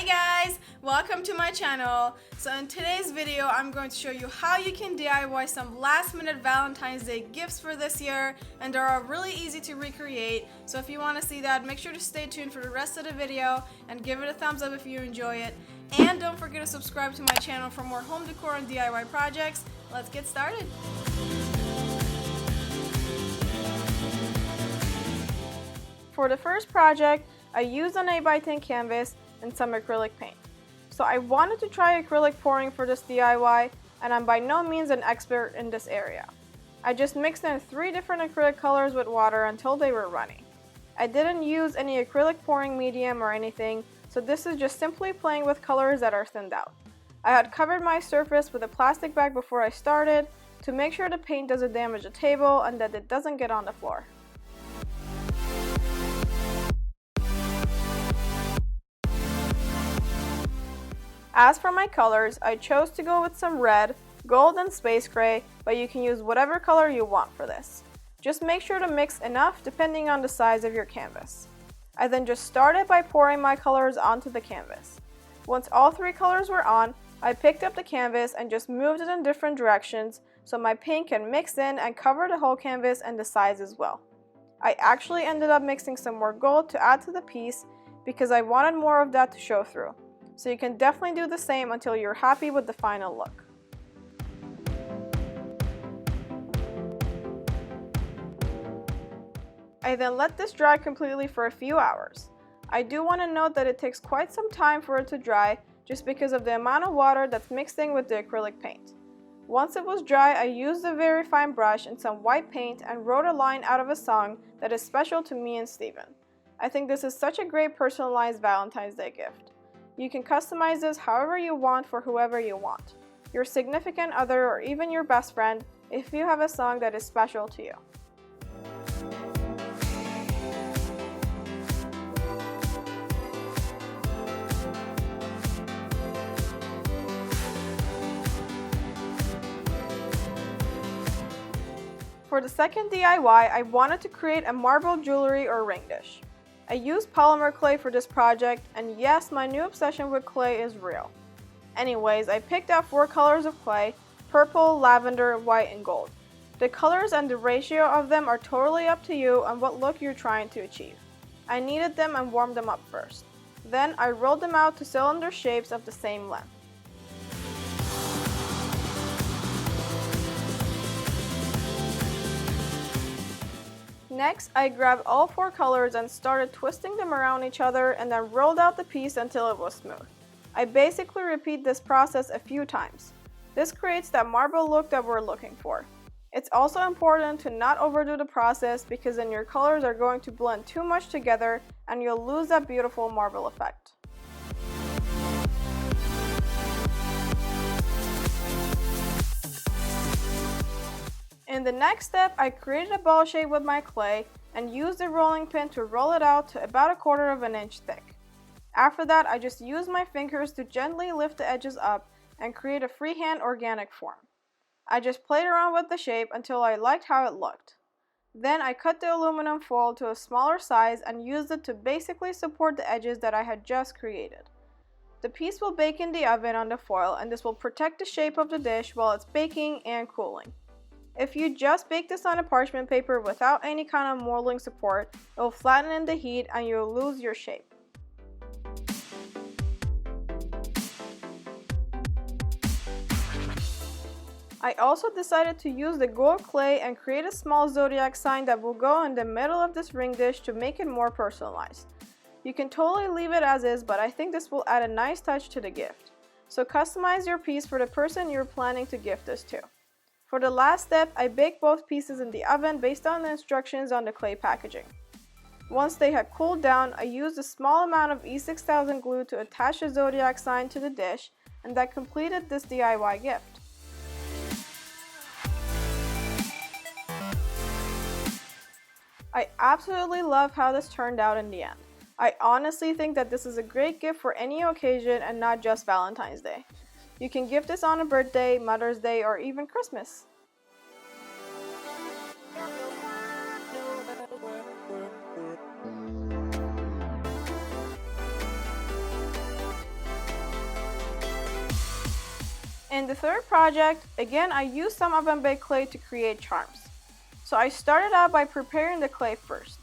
Hi guys, welcome to my channel. So in today's video I'm going to show you how you can DIY some last minute Valentine's Day gifts for this year, and they are really easy to recreate. So if you want to see that, make sure to stay tuned for the rest of the video and give it a thumbs up if you enjoy it. And don't forget to subscribe to my channel for more home decor and DIY projects. Let's get started. For the first project, I used an 8x10 canvas and some acrylic paint. So I wanted to try acrylic pouring for this DIY, and I'm by no means an expert in this area. I just mixed in 3 different acrylic colors with water until they were runny. I didn't use any acrylic pouring medium or anything, so this is just simply playing with colors that are thinned out. I had covered my surface with a plastic bag before I started to make sure the paint doesn't damage the table and that it doesn't get on the floor. As for my colors, I chose to go with some red, gold, and space gray, but you can use whatever color you want for this. Just make sure to mix enough depending on the size of your canvas. I then just started by pouring my colors onto the canvas. Once all 3 colors were on, I picked up the canvas and just moved it in different directions so my paint can mix in and cover the whole canvas and the sides as well. I actually ended up mixing some more gold to add to the piece because I wanted more of that to show through. So you can definitely do the same until you're happy with the final look. I then let this dry completely for a few hours. I do want to note that it takes quite some time for it to dry just because of the amount of water that's mixing with the acrylic paint. Once it was dry, I used a very fine brush and some white paint and wrote a line out of a song that is special to me and Steven. I think this is such a great personalized Valentine's Day gift. You can customize this however you want for whoever you want, your significant other or even your best friend if you have a song that is special to you. For the second DIY, I wanted to create a marble jewelry or ring dish. I used polymer clay for this project, and yes, my new obsession with clay is real. Anyways, I picked out 4 colors of clay: purple, lavender, white, and gold. The colors and the ratio of them are totally up to you and what look you're trying to achieve. I kneaded them and warmed them up first. Then I rolled them out to cylinder shapes of the same length. Next, I grabbed all 4 colors and started twisting them around each other and then rolled out the piece until it was smooth. I basically repeat this process a few times. This creates that marble look that we're looking for. It's also important to not overdo the process because then your colors are going to blend too much together and you'll lose that beautiful marble effect. In the next step, I created a ball shape with my clay and used a rolling pin to roll it out to about 1/4 inch thick. After that, I just used my fingers to gently lift the edges up and create a freehand organic form. I just played around with the shape until I liked how it looked. Then I cut the aluminum foil to a smaller size and used it to basically support the edges that I had just created. The piece will bake in the oven on the foil, and this will protect the shape of the dish while it's baking and cooling. If you just bake this on a parchment paper without any kind of molding support, it will flatten in the heat and you'll lose your shape. I also decided to use the gold clay and create a small zodiac sign that will go in the middle of this ring dish to make it more personalized. You can totally leave it as is, but I think this will add a nice touch to the gift. So customize your piece for the person you're planning to gift this to. For the last step, I baked both pieces in the oven based on the instructions on the clay packaging. Once they had cooled down, I used a small amount of E6000 glue to attach the zodiac sign to the dish, and that completed this DIY gift. I absolutely love how this turned out in the end. I honestly think that this is a great gift for any occasion and not just Valentine's Day. You can gift this on a birthday, Mother's Day, or even Christmas. In the third project, again I used some oven-baked clay to create charms. So I started out by preparing the clay first.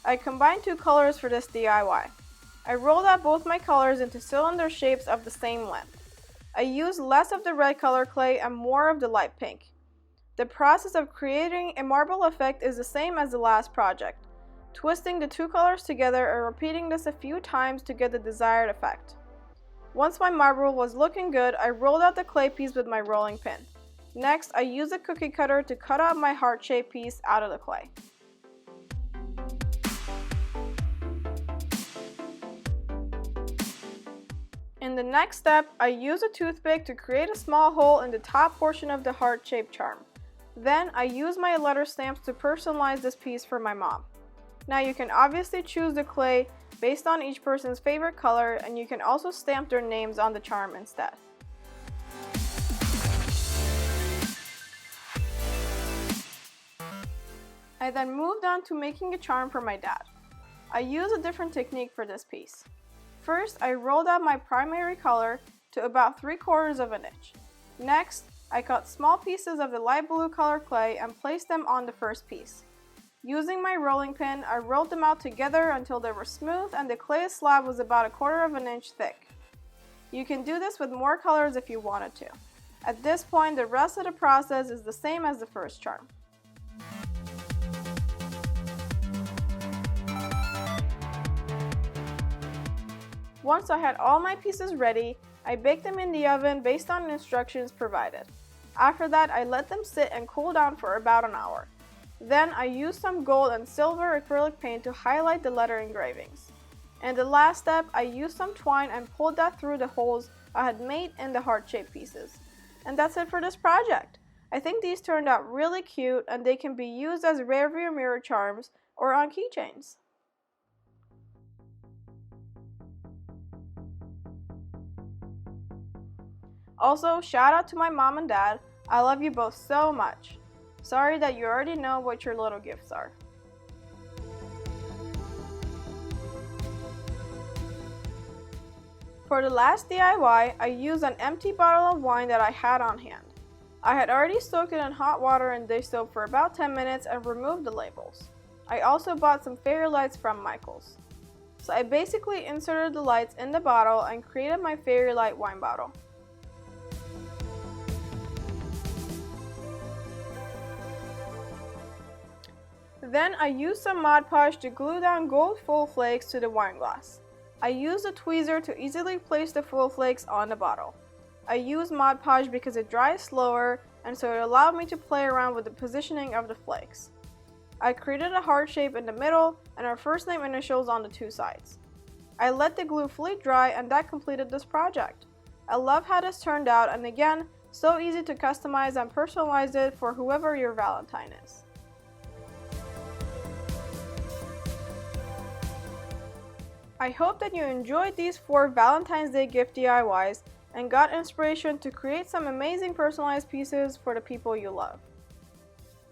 I combined two colors for this DIY. I rolled out both my colors into cylinder shapes of the same length. I used less of the red color clay and more of the light pink. The process of creating a marble effect is the same as the last project, twisting the two colors together and repeating this a few times to get the desired effect. Once my marble was looking good, I rolled out the clay piece with my rolling pin. Next, I used a cookie cutter to cut out my heart-shaped piece out of the clay. In the next step, I used a toothpick to create a small hole in the top portion of the heart-shaped charm. Then, I used my letter stamps to personalize this piece for my mom. Now you can obviously choose the clay based on each person's favorite color, and you can also stamp their names on the charm instead. I then moved on to making a charm for my dad. I used a different technique for this piece. First, I rolled out my primary color to about 3/4 of an inch. Next, I cut small pieces of the light blue color clay and placed them on the first piece. Using my rolling pin, I rolled them out together until they were smooth and the clay slab was about 1/4 of an inch thick. You can do this with more colors if you wanted to. At this point, the rest of the process is the same as the first charm. Once I had all my pieces ready, I baked them in the oven based on the instructions provided. After that, I let them sit and cool down for about an hour. Then I used some gold and silver acrylic paint to highlight the letter engravings. In the last step, I used some twine and pulled that through the holes I had made in the heart-shaped pieces. And that's it for this project. I think these turned out really cute and they can be used as rearview mirror charms or on keychains. Also, shout out to my mom and dad. I love you both so much. Sorry that you already know what your little gifts are. For the last DIY, I used an empty bottle of wine that I had on hand. I had already soaked it in hot water and dish soap for about 10 minutes and removed the labels. I also bought some fairy lights from Michael's. So I basically inserted the lights in the bottle and created my fairy light wine bottle. Then I used some Mod Podge to glue down gold full flakes to the wine glass. I used a tweezer to easily place the full flakes on the bottle. I used Mod Podge because it dries slower and so it allowed me to play around with the positioning of the flakes. I created a heart shape in the middle and our first name initials on the two sides. I let the glue fully dry and that completed this project. I love how this turned out and again, so easy to customize and personalize it for whoever your Valentine is. I hope that you enjoyed these 4 Valentine's Day gift DIYs and got inspiration to create some amazing personalized pieces for the people you love.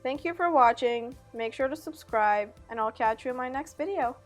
Thank you for watching, make sure to subscribe, and I'll catch you in my next video.